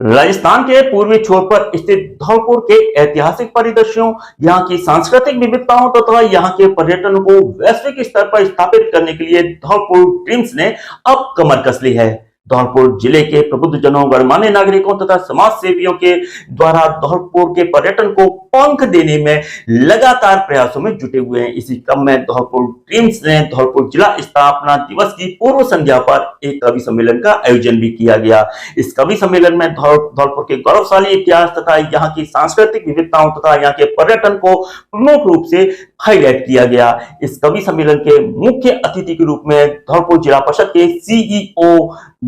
राजस्थान के पूर्वी छोर पर स्थित धौलपुर के ऐतिहासिक परिदृश्यों, यहाँ की सांस्कृतिक विविधताओं तथा यहाँ के पर्यटन को वैश्विक स्तर पर स्थापित करने के लिए धौलपुर ड्रीम्स ने अब कमर कस ली है। धौलपुर जिले के प्रबुद्ध जनों, गणमान्य नागरिकों तथा समाज सेवियों के द्वारा धौलपुर के पर्यटन को पंख देने में लगातार प्रयासों में जुटे हुए हैं। इसी क्रम में धौलपुर ड्रीम्स ने धौलपुर जिला स्थापना दिवस की पूर्व संध्या पर एक कवि सम्मेलन का आयोजन भी किया गया। इस कवि सम्मेलन में धौलपुर के गौरवशाली इतिहास तथा यहाँ की सांस्कृतिक विविधताओं तथा यहाँ के पर्यटन को प्रमुख रूप से हाईलाइट किया गया। इस कवि सम्मेलन के मुख्य अतिथि के रूप में धौलपुर जिला परिषद के सीईओ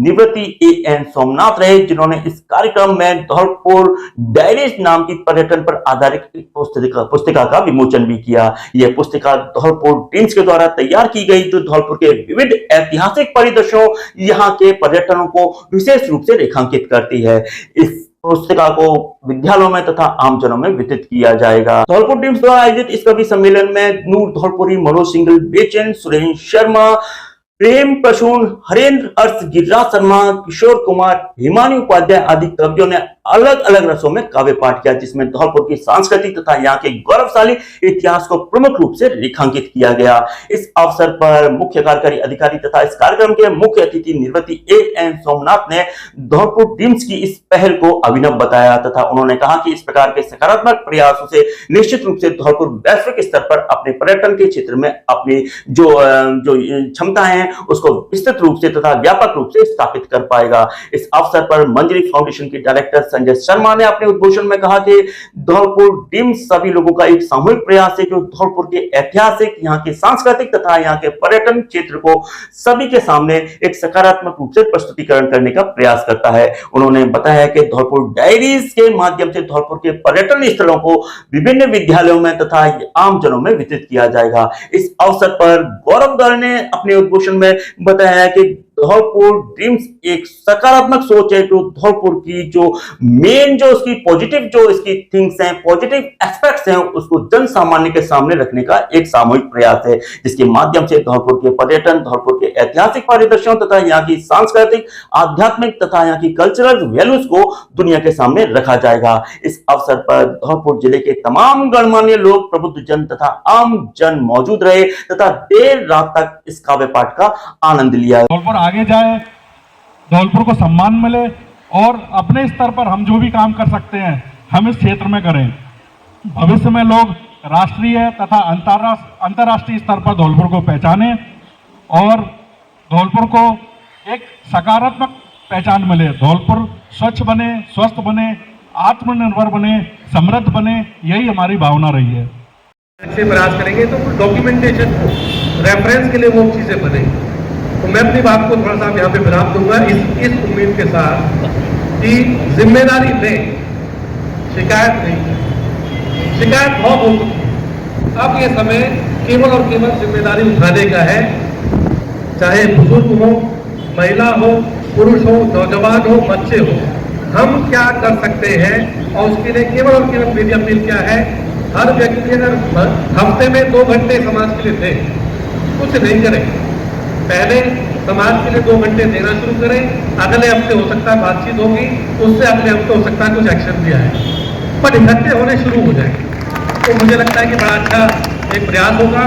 निवृत्ति एएन सोमनाथ रहे, जिन्होंने इस कार्यक्रम में धौलपुर डायरीज नाम की पर्यटन पर आधारित पुस्तिका का विमोचन भी किया। यह पुस्तिका धौलपुर ड्रीम्स के द्वारा तैयार की गई, जो धौलपुर के विविध ऐतिहासिक परिदृश्यों, यहाँ के पर्यटनों को विशेष रूप से रेखांकित करती है। इस पुस्तिका को विद्यालयों में तथा आमजनों में वितरित किया जाएगा। धौलपुर ड्रीम्स द्वारा आयोजित इस कवि सम्मेलन में नूर धौलपुरी, मनोज सिंघल बेचन, सुरेंद्र शर्मा, प्रेम प्रसून, हरेंद्र अर्थ, गिरिराज शर्मा, किशोर कुमार, हिमानी उपाध्याय आदि कवियों ने अलग अलग रसों में काव्य पाठ किया, जिसमें धौलपुर की संस्कृति तथा यहाँ के गौरवशाली इतिहास को प्रमुख रूप से रेखांकित किया गया। इस अवसर पर मुख्य कार्यकारी अधिकारी तथा इस कार्यक्रम के मुख्य अतिथि निवृत्ति एएन सोमनाथ ने धौलपुर ड्रीम्स की इस पहल को अभिनव बताया तथा उन्होंने कहा कि इस प्रकार के सकारात्मक प्रयासों से निश्चित रूप से धौलपुर वैश्विक स्तर पर अपने पर्यटन के क्षेत्र में अपनी जो क्षमता है उसको विस्तृत रूप से तथा व्यापक रूप से स्थापित कर पाएगा। इस अवसर पर मंजरी फाउंडेशन के डायरेक्टर संजय शर्मा ने अपने उद्घोषण में कहा कि धौलपुर ड्रीम्स सभी लोगों का एक सामूहिक प्रयास है, जो धौलपुर के ऐतिहासिक, यहाँ के सांस्कृतिक तथा यहाँ के पर्यटन क्षेत्र को सभी के सामने एक सकारात्मक रूप से प्रस्तुतिकरण करने का प्रयास करता है। उन्होंने बताया कि धौलपुर डायरीज के माध्यम से धौलपुर के पर्यटन स्थलों को विभिन्न विद्यालयों में तथा आमजनों में वितरित किया जाएगा। इस अवसर पर गौरव गर ने अपने उद्घोषण में बताया कि धौलपुर ड्रीम्स एक सकारात्मक सोच है, जो धौलपुर की जो मेन जो उसकी पॉजिटिव जो इसकी थिंग्स हैं, पॉजिटिव एस्पेक्ट्स हैं, उसको जन सामान्य के सामने रखने का एक सामूहिक प्रयास है, जिसके माध्यम से धौलपुर के पर्यटन, धौलपुर के ऐतिहासिक परिदृश्यों तथा यहाँ की सांस्कृतिक, आध्यात्मिक तथा यहाँ की कल्चरल वैल्यूज को दुनिया के सामने रखा जाएगा। इस अवसर पर धौलपुर जिले के तमाम गणमान्य लोग, प्रबुद्ध जन तथा आम जन मौजूद रहे तथा देर रात तक इस काव्य पाठ का आनंद लिया। आगे जाए, धौलपुर को सम्मान मिले और अपने स्तर पर हम जो भी काम कर सकते हैं हम इस क्षेत्र में करें। भविष्य में लोग राष्ट्रीय तथा अंतर्राष्ट्रीय स्तर पर धौलपुर को पहचाने और धौलपुर को एक सकारात्मक पहचान मिले। धौलपुर स्वच्छ बने, स्वस्थ बने, आत्मनिर्भर बने, समृद्ध बने, यही हमारी भावना रही है। अच्छे प्रयास करेंगे तो डॉक्यूमेंटेशन को रेफरेंस के लिए वो चीजें बने। तो मैं अपनी बात को थोड़ा सा यहाँ पे विराम दूंगा इस उम्मीद के साथ कि जिम्मेदारी लें, शिकायत नहीं। शिकायत बहुत हो चुकी, अब ये समय केवल और केवल जिम्मेदारी उठाने का है। चाहे बुजुर्ग हो, महिला हो, पुरुष हो, नौजवान हो, बच्चे हो, हम क्या कर सकते हैं और उसके लिए केवल और केवल मेरी अपील क्या है, हर व्यक्ति अगर हफ्ते में 2 घंटे समाज के लिए दे, कुछ नहीं करें, पहले समाज के लिए 2 घंटे देना शुरू करें। अगले हफ्ते हो सकता है बातचीत होगी, उससे अगले हफ्ते हो सकता है कुछ एक्शन भी आए, पर इकट्ठे होने शुरू हो जाए, तो मुझे लगता है कि बड़ा अच्छा एक प्रयास होगा।